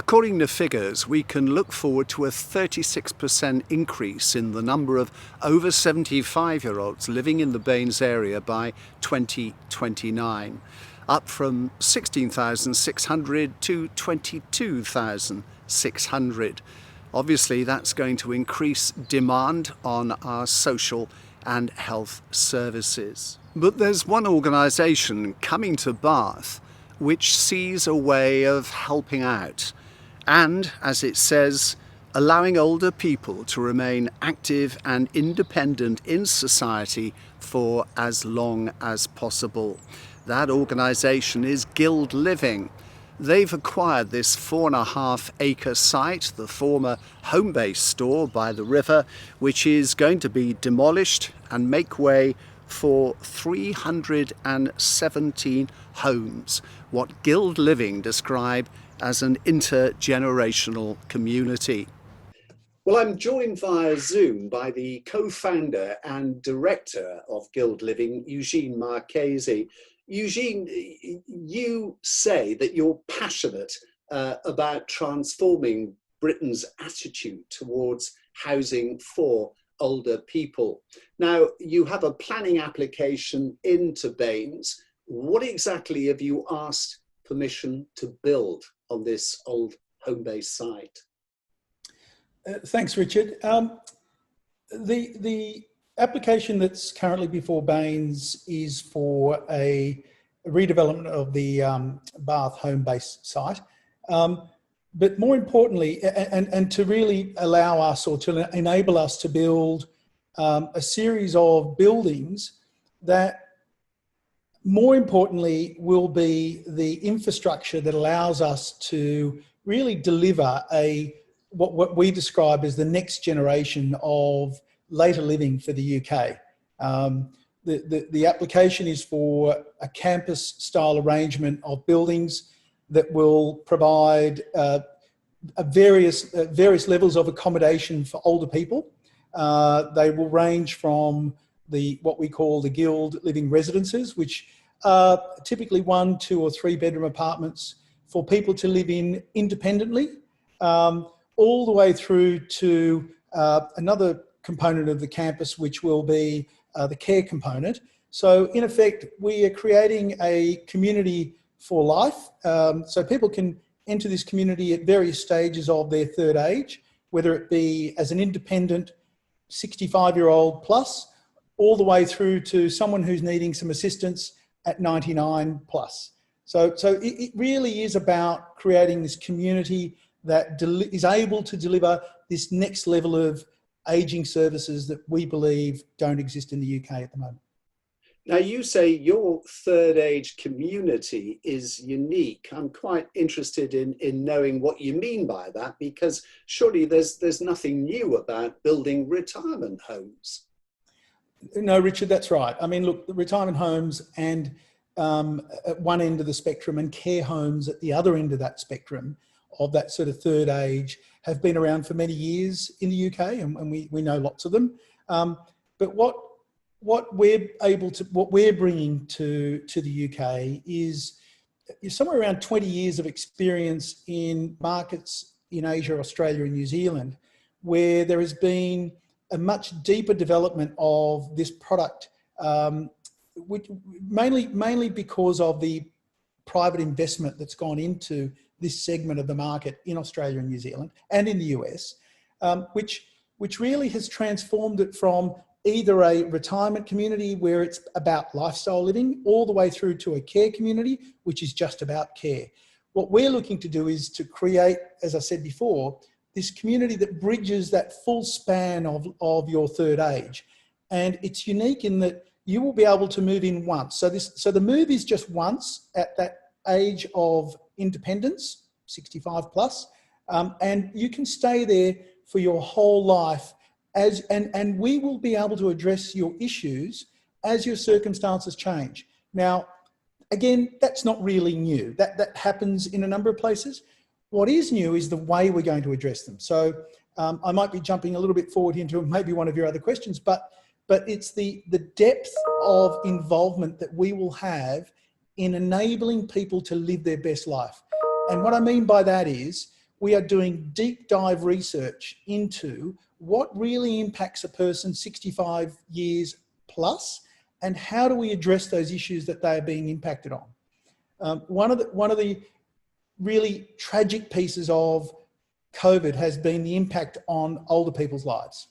According to figures, we can look forward to a 36% increase in the number of over 75-year-olds living in the Baines area by 2029, up from 16,600 to 22,600. Obviously, that's going to increase demand on our social and health services. But there's one organisation coming to Bath which sees a way of helping out and, as it says, allowing older people to remain active and independent in society for as long as possible. That organisation is Guild Living. They've acquired this 4.5-acre site, the former home-based store by the river, which is going to be demolished and make way for 317 homes, what Guild Living describe as an intergenerational community. Well, I'm joined via Zoom by the co-founder and director of Guild Living, Eugene Marchese. Eugene, you say that you're passionate about transforming Britain's attitude towards housing for older people. Now, you have a planning application into Baines. What exactly have you asked permission to build on this old home-based site? Thanks, Richard. The application that's currently before Baines is for a redevelopment of the Bath home-based site. But more importantly, and to really allow us or to enable us to build a series of buildings that more importantly will be the infrastructure that allows us to really deliver what we describe as the next generation of later living for the UK. The application is for a campus style arrangement of buildings that will provide various levels of accommodation for older people. They will range from what we call the Guild Living residences, which are typically 1, 2 or 3 bedroom apartments for people to live in independently, all the way through to another component of the campus, which will be the care component. So in effect, we are creating a community for life. So people can enter this community at various stages of their third age, whether it be as an independent 65-year-old plus, all the way through to someone who's needing some assistance at 99 plus. So it really is about creating this community that is able to deliver this next level of ageing services that we believe don't exist in the UK at the moment. Now, you say your third age community is unique. I'm quite interested in knowing what you mean by that, because surely there's nothing new about building retirement homes. No, Richard, that's right. I mean, look, the retirement homes and at one end of the spectrum and care homes at the other end of that spectrum of that sort of third age have been around for many years in the UK, and we know lots of them. But what we're bringing to the UK is somewhere around 20 years of experience in markets in Asia, Australia and New Zealand, where there has been a much deeper development of this product, which mainly because of the private investment that's gone into this segment of the market in Australia and New Zealand and in the US, which really has transformed it from either a retirement community where it's about lifestyle living all the way through to a care community, which is just about care. What we're looking to do is to create, as I said before, this community that bridges that full span of your third age. And it's unique in that you will be able to move in once. So the move is just once at that age of independence, 65 plus, and you can stay there for your whole life and we will be able to address your issues as your circumstances change. Now, again, that's not really new. That happens in a number of places. What is new is the way we're going to address them. So I might be jumping a little bit forward into maybe one of your other questions, but it's the depth of involvement that we will have in enabling people to live their best life. And what I mean by that is we are doing deep dive research into what really impacts a person 65 years plus, and how do we address those issues that they are being impacted on. One of the really tragic pieces of COVID has been the impact on older people's lives.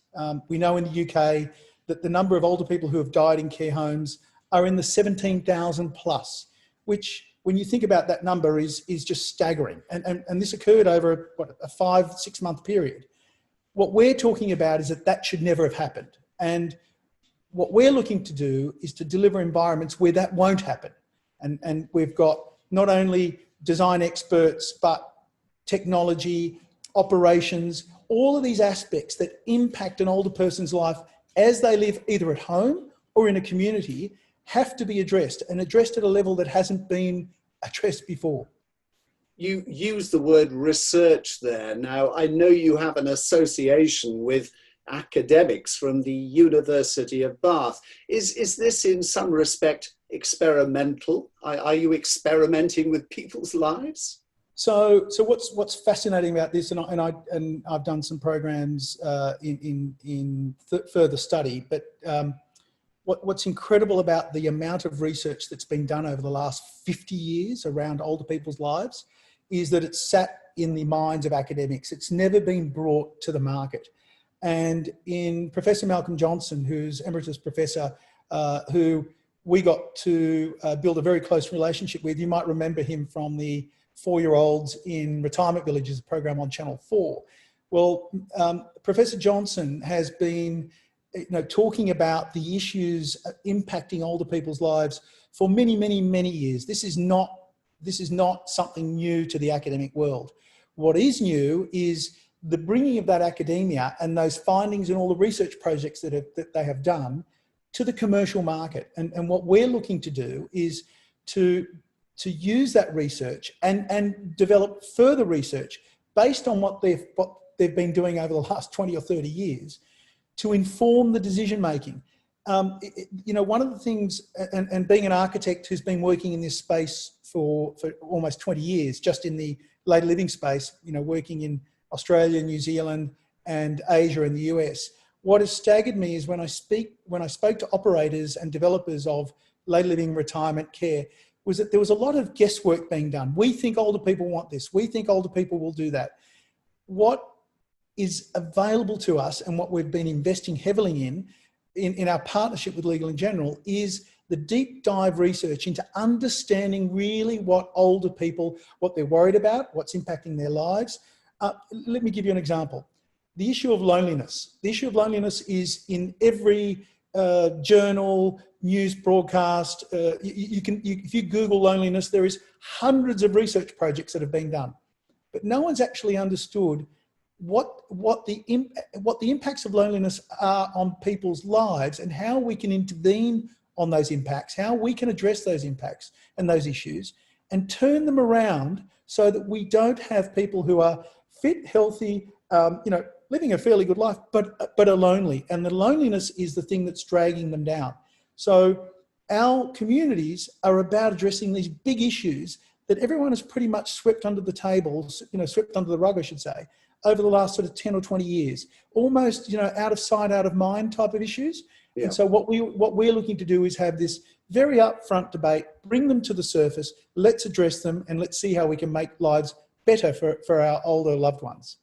We know in the UK that the number of older people who have died in care homes are in the 17,000 plus, which, when you think about that number, is just staggering. And this occurred over a 5-6 month period. What we're talking about is that should never have happened. And what we're looking to do is to deliver environments where that won't happen. And we've got not only design experts, but technology, operations, all of these aspects that impact an older person's life as they live either at home or in a community have to be addressed, and addressed at a level that hasn't been addressed before. You use the word research there. Now, I know you have an association with academics from the University of Bath. Is this in some respect experimental? Are you experimenting with people's lives? So what's fascinating about this, and I've done some programs in further study, but what's incredible about the amount of research that's been done over the last 50 years around older people's lives is that it's sat in the minds of academics. It's never been brought to the market. And in Professor Malcolm Johnson, who's Emeritus Professor, who we got to build a very close relationship with, you might remember him from the 4-year-olds in retirement villages program on Channel 4. Well, Professor Johnson has been talking about the issues impacting older people's lives for many, many, many years. This is not something new to the academic world. What is new is the bringing of that academia and those findings and all the research projects that they have done to the commercial market. And what we're looking to do is to use that research and develop further research based on what they've been doing over the last 20 or 30 years to inform the decision making. One of the things, and being an architect who's been working in this space for almost 20 years, just in the later living space, working in Australia, New Zealand, and Asia and the US, what has staggered me is when I spoke to operators and developers of later living retirement care, was that there was a lot of guesswork being done. We think older people want this. We think older people will do that. What is available to us, and what we've been investing heavily in our partnership with Legal & General, is the deep dive research into understanding really what older people, what they're worried about, what's impacting their lives. Let me give you an example. The issue of loneliness. The issue of loneliness is in every journal, news broadcast. If you Google loneliness, there is hundreds of research projects that have been done, but no one's actually understood what the impacts of loneliness are on people's lives, and how we can intervene on those impacts, how we can address those impacts and those issues and turn them around so that we don't have people who are fit, healthy, living a fairly good life, but are lonely. And the loneliness is the thing that's dragging them down. So our communities are about addressing these big issues that everyone has pretty much swept under the table, swept under the rug, I should say, over the last sort of 10 or 20 years, almost, out of sight, out of mind type of issues. Yeah. And so what we're looking to do is have this very upfront debate, bring them to the surface, let's address them, and let's see how we can make lives better for our older loved ones.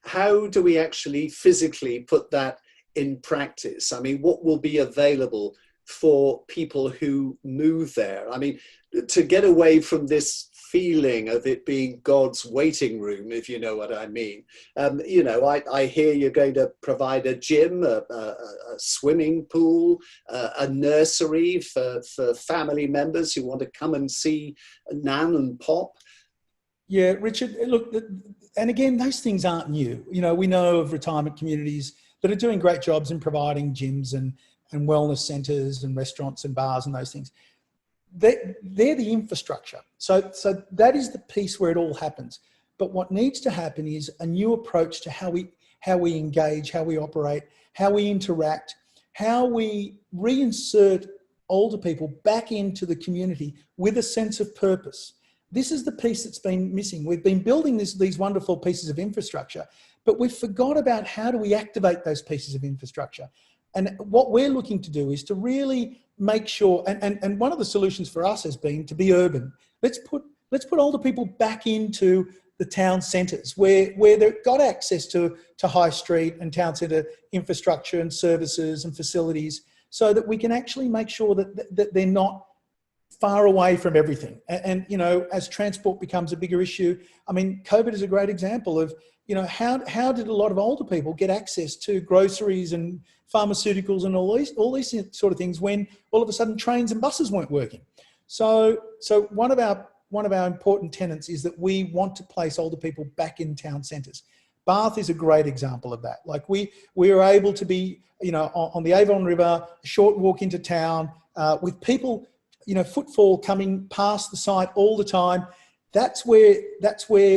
How do we actually physically put that in practice? I mean, what will be available for people who move there? I mean, to get away from this feeling of it being God's waiting room, if you know what I mean. I hear you're going to provide a gym, a swimming pool, a nursery for family members who want to come and see Nan and Pop. Yeah, Richard, look, and again, those things aren't new. We know of retirement communities that are doing great jobs in providing gyms and wellness centres and restaurants and bars and those things. They're the infrastructure. So that is the piece where it all happens. But what needs to happen is a new approach to how we engage, how we operate, how we interact, how we reinsert older people back into the community with a sense of purpose. This is the piece that's been missing. We've been building these wonderful pieces of infrastructure, but we've forgot about how do we activate those pieces of infrastructure. And what we're looking to do is to really make sure, and one of the solutions for us has been to be urban. Let's put older people back into the town centres where they've got access to high street and town centre infrastructure and services and facilities, so that we can actually make sure that they're not far away from everything. And, you know, as transport becomes a bigger issue, I mean, COVID is a great example of, you know, how did a lot of older people get access to groceries and pharmaceuticals and all these sort of things when all of a sudden trains and buses weren't working. So one of our important tenets is that we want to place older people back in town centres. Bath is a great example of that. Like we are able to be, you know, on the Avon River, a short walk into town, with people, you know, footfall coming past the site all the time. That's where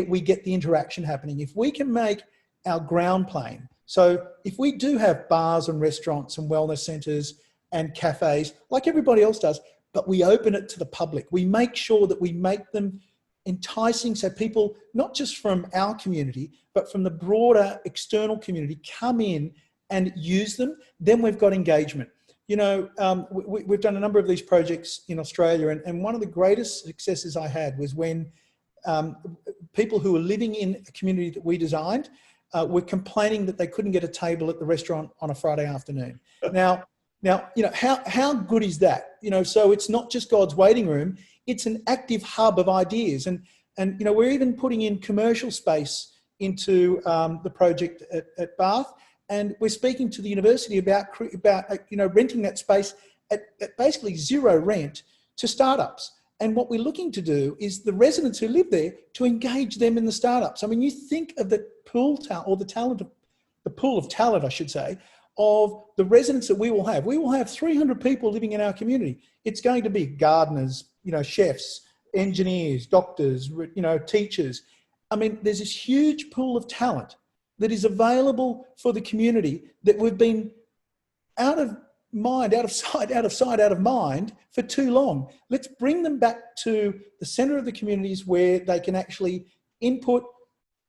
we get the interaction happening. If we can make our ground plane, so if we do have bars and restaurants and wellness centres and cafes, like everybody else does, but we open it to the public, we make sure that we make them enticing, so people, not just from our community, but from the broader external community, come in and use them, then we've got engagement. You know, we've done a number of these projects in Australia, and one of the greatest successes I had was when people who were living in a community that we designed were complaining that they couldn't get a table at the restaurant on a Friday afternoon. Now, you know, how good is that? You know, so it's not just God's waiting room, it's an active hub of ideas. And you know, we're even putting in commercial space into the project at Bath. And we're speaking to the university about you know, renting that space at basically zero rent to startups. And what we're looking to do is the residents who live there to engage them in the startups. I mean, you think of the pool or the pool of talent, I should say, of the residents that we will have. We will have 300 people living in our community. It's going to be gardeners, you know, chefs, engineers, doctors, you know, teachers. I mean, there's this huge pool of talent that is available for the community that we've been out of mind, out of sight, out of mind for too long. Let's bring them back to the centre of the communities where they can actually input,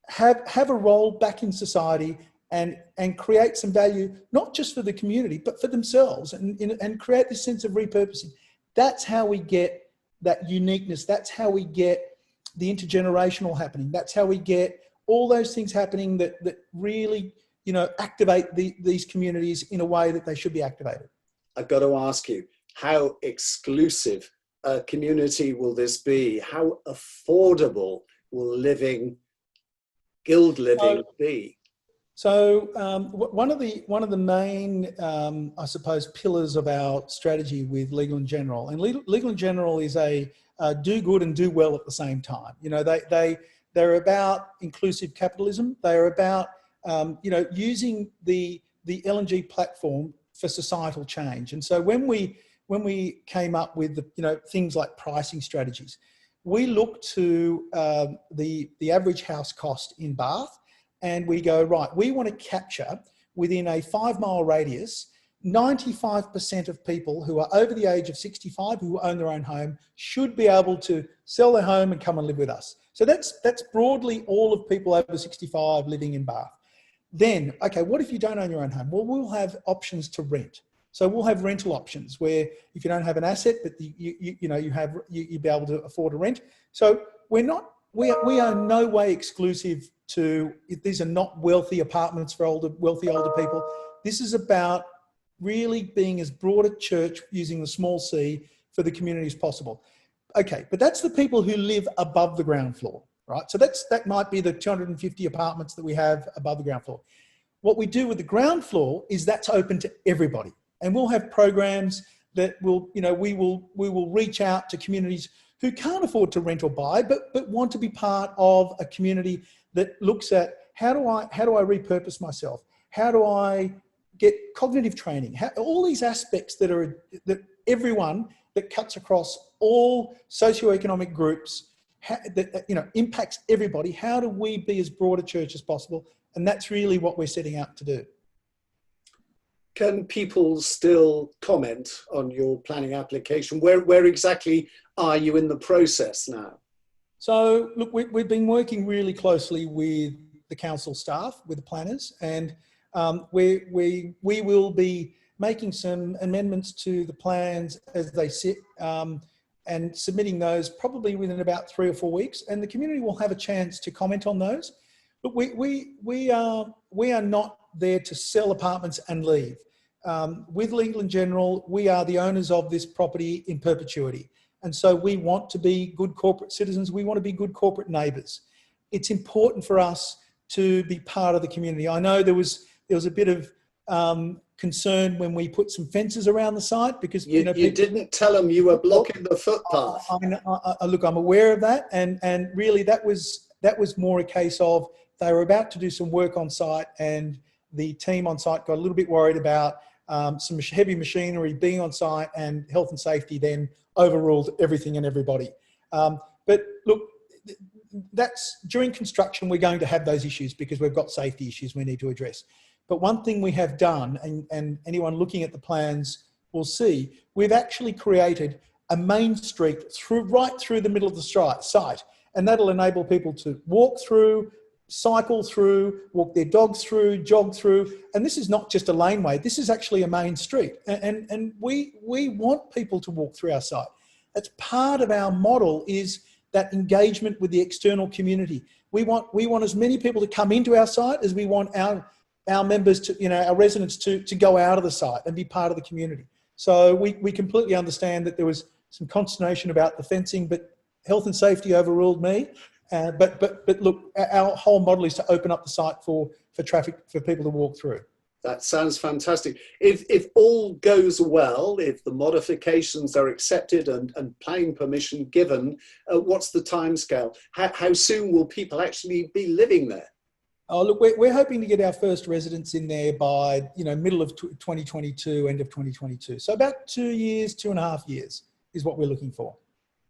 have a role back in society and create some value, not just for the community, but for themselves, and create this sense of repurposing. That's how we get that uniqueness. That's how we get the intergenerational happening. That's how we get all those things happening that really, you know, activate these communities in a way that they should be activated. I've got to ask you, how exclusive a community will this be? How affordable will guild living be? So one of the main, I suppose, pillars of our strategy with Legal and General, and Legal and General is a do good and do well at the same time. You know, they're about inclusive capitalism. They're about you know, using the L&G platform for societal change. And so when we came up with you know, things like pricing strategies, we look to the average house cost in Bath, and we go, right, we want to capture within a 5-mile radius 95% of people who are over the age of 65 who own their own home should be able to sell their home and come and live with us. So that's broadly all of people over 65 living in Bath. Then, okay, what if you don't own your own home? Well, we'll have options to rent. So we'll have rental options where if you don't have an asset, but you'd be able to afford a rent. So we are no way exclusive to, these are not wealthy apartments for wealthy older people. This is about really being as broad a church using the small c for the community as possible. Okay, but that's the people who live above the ground floor, right? So that might be the 250 apartments that we have above the ground floor. What we do with the ground floor is that's open to everybody. And we'll have programs that will, you know, we will reach out to communities who can't afford to rent or buy, but want to be part of a community that looks at how do I repurpose myself? How do I get cognitive training? All these aspects that everyone, that cuts across all socioeconomic groups, that, you know, impacts everybody. How do we be as broad a church as possible? And that's really what we're setting out to do. Can people still comment on your planning application? Where exactly are you in the process now? So look, we've been working really closely with the council staff, with the planners, and we will be making some amendments to the plans as they sit, and submitting those probably within about 3 or 4 weeks, and the community will have a chance to comment on those. But we are not there to sell apartments and leave. With Legal & General, we are the owners of this property in perpetuity. And so we want to be good corporate citizens. We want to be good corporate neighbours. It's important for us to be part of the community. I know there was a bit of concern when we put some fences around the site, because you didn't tell them you were blocking the footpath. Look, I'm aware of that, and really that was more a case of they were about to do some work on site, and the team on site got a little bit worried about some heavy machinery being on site, and health and safety then overruled everything and everybody. But look, that's during construction, we're going to have those issues because we've got safety issues we need to address. But one thing we have done, and anyone looking at the plans will see, we've actually created a main street right through the middle of the site, and that'll enable people to walk through, cycle through, walk their dogs through, jog through. And this is not just a laneway, this is actually a main street. And we want people to walk through our site. That's part of our model, is that engagement with the external community. We want as many people to come into our site as we want our members to, our residents to go out of the site and be part of the community. So we completely understand that there was some consternation about the fencing, but health and safety overruled me. But look, our whole model is to open up the site for traffic, for people to walk through. That sounds fantastic. If all goes well, if the modifications are accepted and planning permission given, what's the timescale? How soon will people actually be living there? Oh, look, we're hoping to get our first residents in there by middle of 2022, end of 2022. So about 2 years, 2.5 years is what we're looking for.